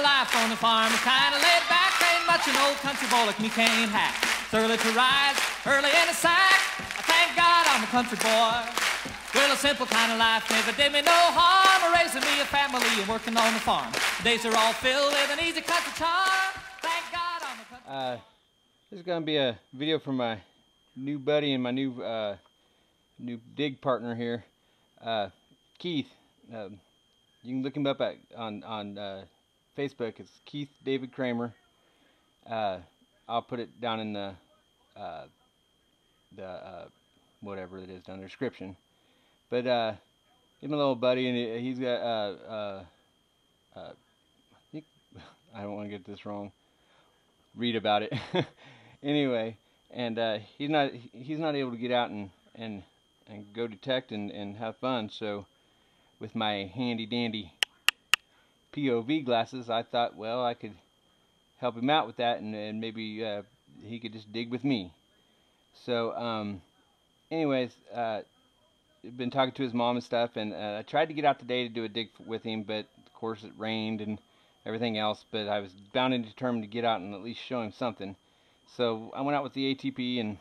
life on the farm is kinda laid back. Ain't much an old country boy like me can't hack. It's early to rise, early in the sack. I thank God I'm a country boy. Well, a simple kind of life never did me no harm. Raising me a family and working on the farm. The days are all filled with an easy country charm. Thank God I'm a country This is going to be a video from my new buddy and my new dig partner here, Keith. You can look him up on Facebook. It's Keith David Kramer. I'll put it down in the whatever it is down in the description. But he's my little buddy, and he's got I don't want to get this wrong. Read about it anyway. And he's not able to get out and go detect and have fun. So with my handy dandy POV glasses, I thought, well, I could help him out with that, and maybe he could just dig with me. So anyways, been talking to his mom and stuff, and I tried to get out today to do a dig with him, but of course it rained and everything else. But I was bound and determined to get out and at least show him something. So I went out with the ATP and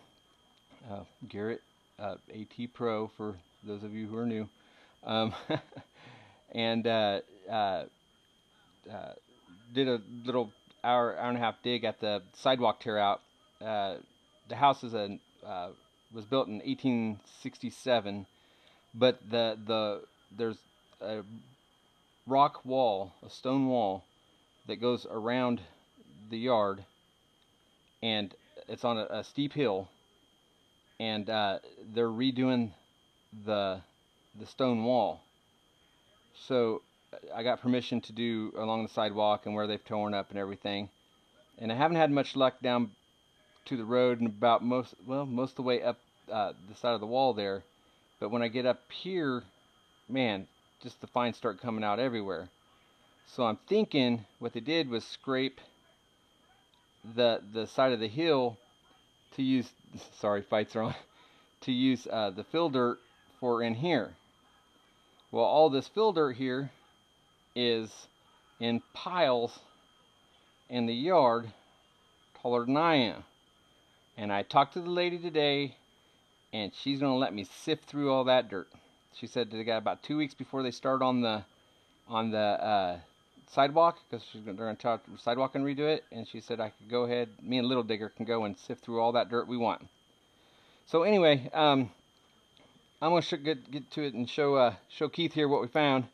Garrett AT Pro, for those of you who are new, and did a little hour and a half dig at the sidewalk tear out. The house is was built in 1867, but there's a rock wall, a stone wall that goes around the yard, and it's on a steep hill, and they're redoing the stone wall. So I got permission to do along the sidewalk and where they've torn up and everything, and I haven't had much luck down to the road and about most of the way up the side of the wall there. But when I get up here, man, just the fines start coming out everywhere. So I'm thinking what they did was scrape the side of the hill to use, sorry, fights are on, to use the fill dirt for in here. Well, all this fill dirt here is in piles in the yard taller than I am. And I talked to the lady today, and she's going to let me sift through all that dirt. She said they got about 2 weeks before they start on the sidewalk, because they're going to try the sidewalk and redo it. And she said I could go ahead, me and Little Digger can go and sift through all that dirt we want. So anyway, I'm going to get to it and show Keith here what we found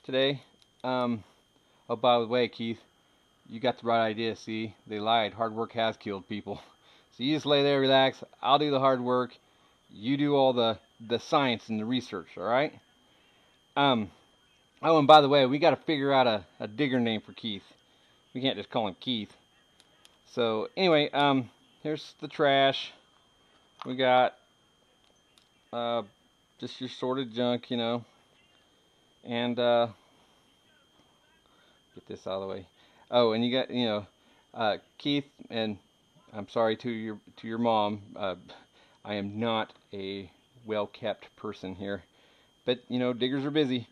today. Oh, by the way, Keith, you got the right idea. See, they lied. Hard work has killed people. So you just lay there, relax. I'll do the hard work. You do all the science and the research, all right? Oh, and by the way, we got to figure out a digger name for Keith. We can't just call him Keith. So anyway, here's the trash. We got just your sorted junk, you know. And get this out of the way. Oh, and you got, you know, Keith, and I'm sorry to your mom. I am not a well-kept person here, but you know, diggers are busy.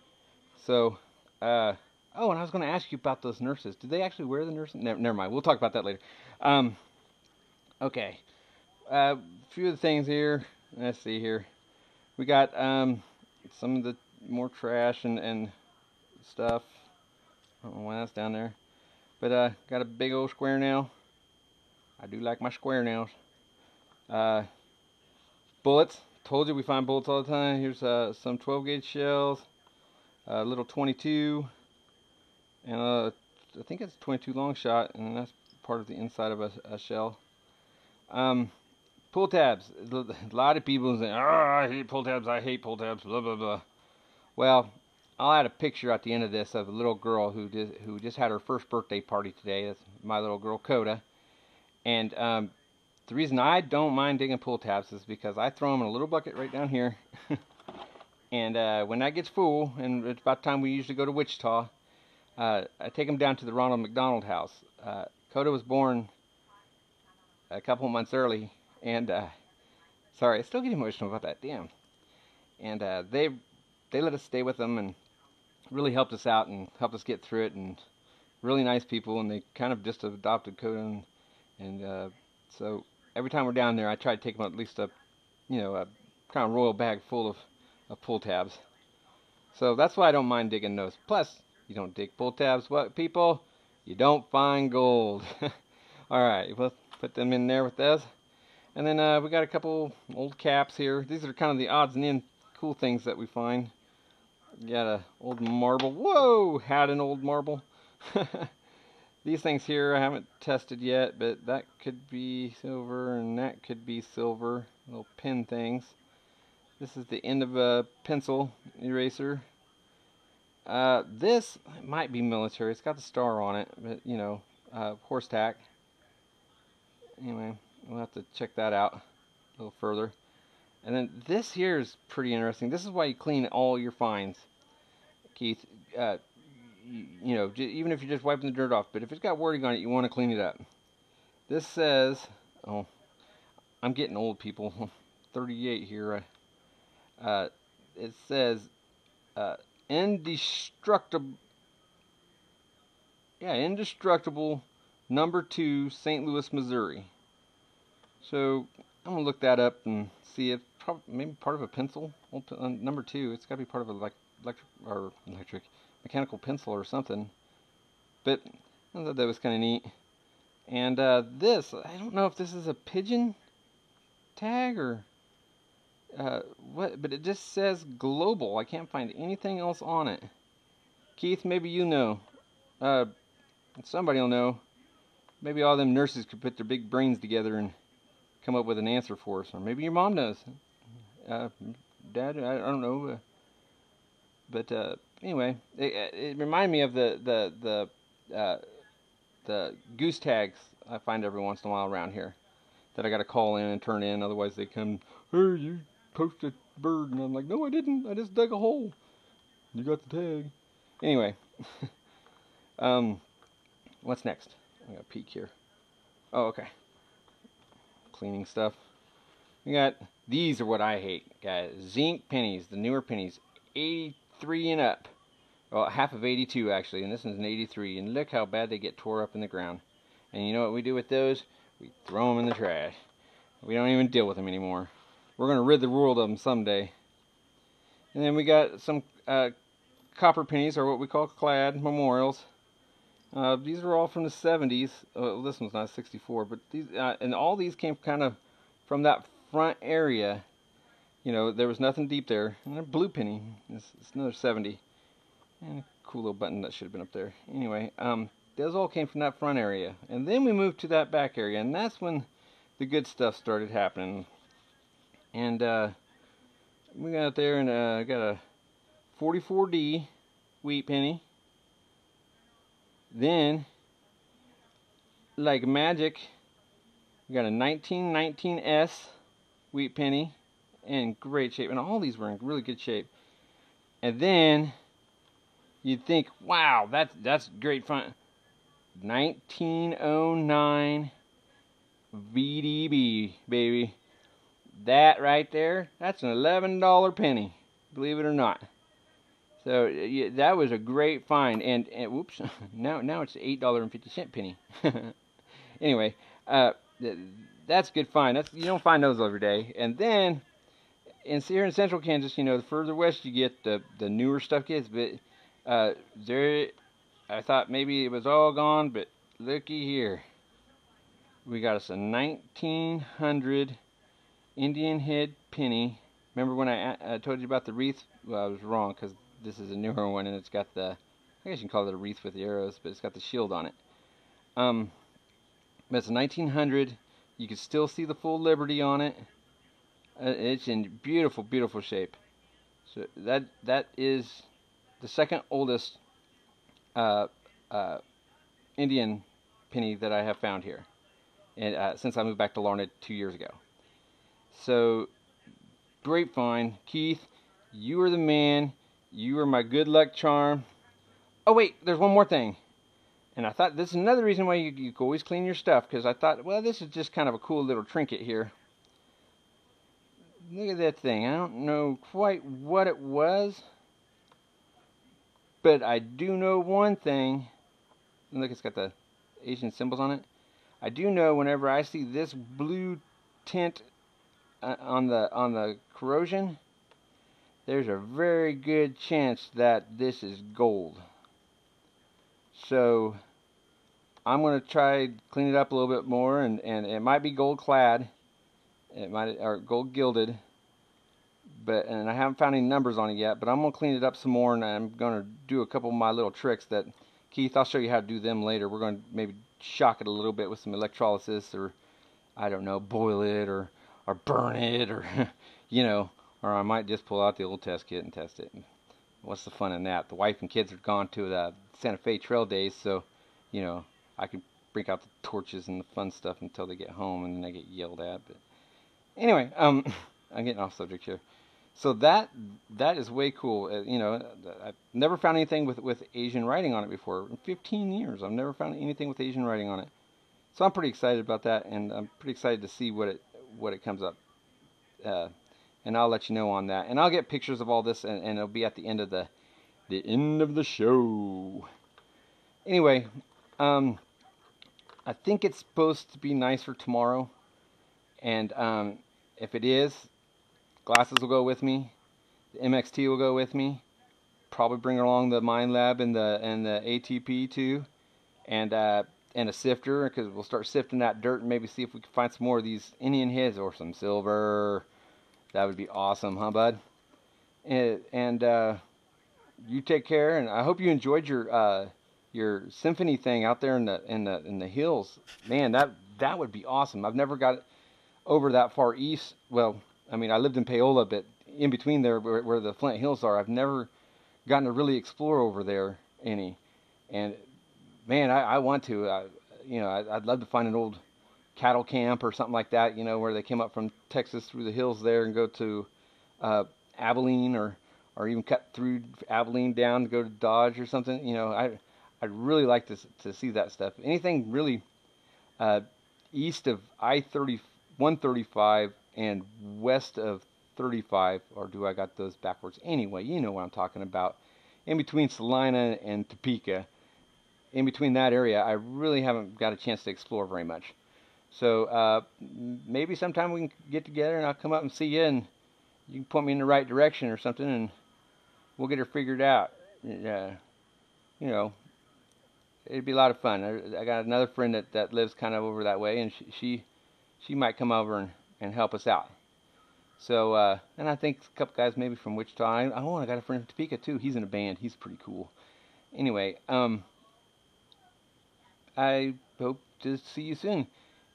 So, oh, and I was going to ask you about those nurses. Did they actually wear the nurses? Never mind. We'll talk about that later. Okay. A few of the things here. Let's see here. We got some of the more trash and stuff. I don't know why that's down there. But got a big old square nail. I do like my square nails. Bullets. Told you we find bullets all the time. Here's some 12 gauge shells. A little 22. And I think it's a 22 long shot. And that's part of the inside of a shell. Pull tabs. A lot of people say, "Oh, I hate pull tabs. I hate pull tabs." Blah blah blah. Well, I'll add a picture at the end of this of a little girl who just had her first birthday party today. That's my little girl Coda. And the reason I don't mind digging pull tabs is because I throw them in a little bucket right down here. And when that gets full, and it's about time we usually go to Wichita, I take them down to the Ronald McDonald House. Coda was born a couple months early, and sorry, I still get emotional about that. Damn. And they let us stay with them and really helped us out and helped us get through it, and really nice people, and they kind of just adopted Coda, and so every time we're down there, I try to take them at least a kind of royal bag full of pull tabs. So that's why I don't mind digging those. Plus, you don't dig pull tabs, what people? You don't find gold. Alright, we'll put them in there with those. And then we got a couple old caps here. These are kind of the odds and ends cool things that we find. Got a old marble. Whoa! Had an old marble. These things here I haven't tested yet, but that could be silver and that could be silver. Little pin things. This is the end of a pencil eraser. This might be military. It's got the star on it, but horse tack. Anyway, we'll have to check that out a little further. And then this here is pretty interesting. This is why you clean all your finds, Keith. Even if you're just wiping the dirt off, but if it's got wording on it, you want to clean it up. This says, oh, I'm getting old, people. 38 here. It says indestructible number 2, St. Louis, Missouri. So I'm gonna look that up and see if maybe part of a pencil. Number 2, it's got to be part of a electric mechanical pencil or something. But I thought that was kind of neat. And this, I don't know if this is a pigeon tag or what, but it just says global. I can't find anything else on it. Keith, maybe you know. Somebody will know. Maybe all them nurses could put their big brains together and come up with an answer for us. Or maybe your mom knows. Dad, I don't know. But anyway, it reminded me of the goose tags I find every once in a while around here that I got to call in and turn in. Otherwise, they come, hey, you poached a bird, and I'm like, no, I didn't. I just dug a hole. You got the tag. Anyway, what's next? I got a peek here. Oh, okay. Cleaning stuff. We got, these are what I hate, guys. Zinc pennies, the newer pennies, 83 and up. Well, half of 82 actually, and this is an 83. And look how bad they get tore up in the ground. And you know what we do with those? We throw them in the trash. We don't even deal with them anymore. We're going to rid the world of them someday. And then we got some copper pennies, or what we call clad memorials. These are all from the 70s. Oh, this one's not 64, but these and all these came kind of from that front area. There was nothing deep there. And a blue penny. It's another 70. And a cool little button that should have been up there. Anyway, those all came from that front area. And then we moved to that back area, and that's when the good stuff started happening. And we got out there and got a 44D wheat penny. Then, like magic, we got a 1919S wheat penny in great shape. And all these were in really good shape. And then you'd think, wow, that's great fun. 1909 VDB, baby. That right there, that's an $11 penny, believe it or not. So yeah, that was a great find. And whoops, now it's $8.50 penny. Anyway, that's a good find. You don't find those every day. And then here in central Kansas, the further west you get, the newer stuff gets. But I thought maybe it was all gone, but looky here. We got us a 1900 Indian head penny. Remember when I told you about the wreath? Well, I was wrong, because this is a newer one, and it's got I guess you can call it a wreath with the arrows, but it's got the shield on it. But it's a 1900. You can still see the full Liberty on it. It's in beautiful, beautiful shape. So that is the second oldest Indian penny that I have found here, and since I moved back to Larned 2 years ago. So great find, Keith. You are the man. You are my good luck charm. Oh wait, there's one more thing. And I thought this is another reason why you can always clean your stuff, because I thought, well, this is just kind of a cool little trinket here. Look at that thing. I don't know quite what it was, but I do know one thing. Look, it's got the Asian symbols on it. I do know whenever I see this blue tint on the corrosion, there's a very good chance that this is gold. So I'm going to try clean it up a little bit more, and it might be gold clad, it might, or gold gilded, and I haven't found any numbers on it yet, but I'm going to clean it up some more, and I'm going to do a couple of my little tricks that, Keith, I'll show you how to do them later. We're going to maybe shock it a little bit with some electrolysis, or I don't know, boil it, or burn it, or you know, or I might just pull out the old test kit and test it. What's the fun in that? The wife and kids are gone to the Santa Fe trail days, so you know, I can break out the torches and the fun stuff until they get home, and then they get yelled at. But anyway, I'm getting off subject here. So that is way cool. You know, I've never found anything with Asian writing on it before. In 15 years, I've never found anything with Asian writing on it. So I'm pretty excited about that, and I'm pretty excited to see what it comes up. And I'll let you know on that. And I'll get pictures of all this, and it'll be at the end of the show. Anyway, I think it's supposed to be nicer tomorrow, and if it is, glasses will go with me, the MXT will go with me, probably bring along the Mind Lab and the ATP too, and a sifter, because we'll start sifting that dirt and maybe see if we can find some more of these Indian heads or some silver. That would be awesome, huh, bud? And you take care, and I hope you enjoyed your symphony thing out there in the hills. Man, that would be awesome. I've never got over that far east. Well, I mean, I lived in Paola, but in between there, where the Flint Hills are, I've never gotten to really explore over there any. And man, I want to. You know, I'd love to find an old cattle camp or something like that. You know, where they came up from Texas through the hills there and go to Abilene, or even cut through Abilene down to go to Dodge or something. You know, I'd really like to see that stuff. Anything really east of I-135 and west of 35, or do I got those backwards? Anyway, you know what I'm talking about. In between Salina and Topeka, in between that area, I really haven't got a chance to explore very much. So maybe sometime we can get together and I'll come up and see you, and you can point me in the right direction or something, and we'll get her figured out. You know, it'd be a lot of fun. I got another friend that lives kind of over that way, and she might come over and help us out. So, and I think a couple guys maybe from Wichita. I got a friend from Topeka too. He's in a band. He's pretty cool. Anyway, I hope to see you soon,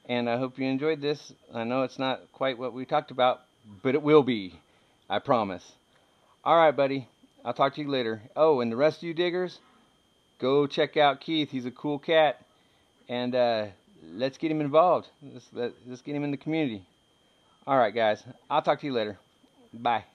and I hope you enjoyed this. I know it's not quite what we talked about, but it will be. I promise. All right, buddy. I'll talk to you later. Oh, and the rest of you diggers, go check out Keith. He's a cool cat, and let's get him involved. Let's get him in the community. All right, guys. I'll talk to you later. Bye.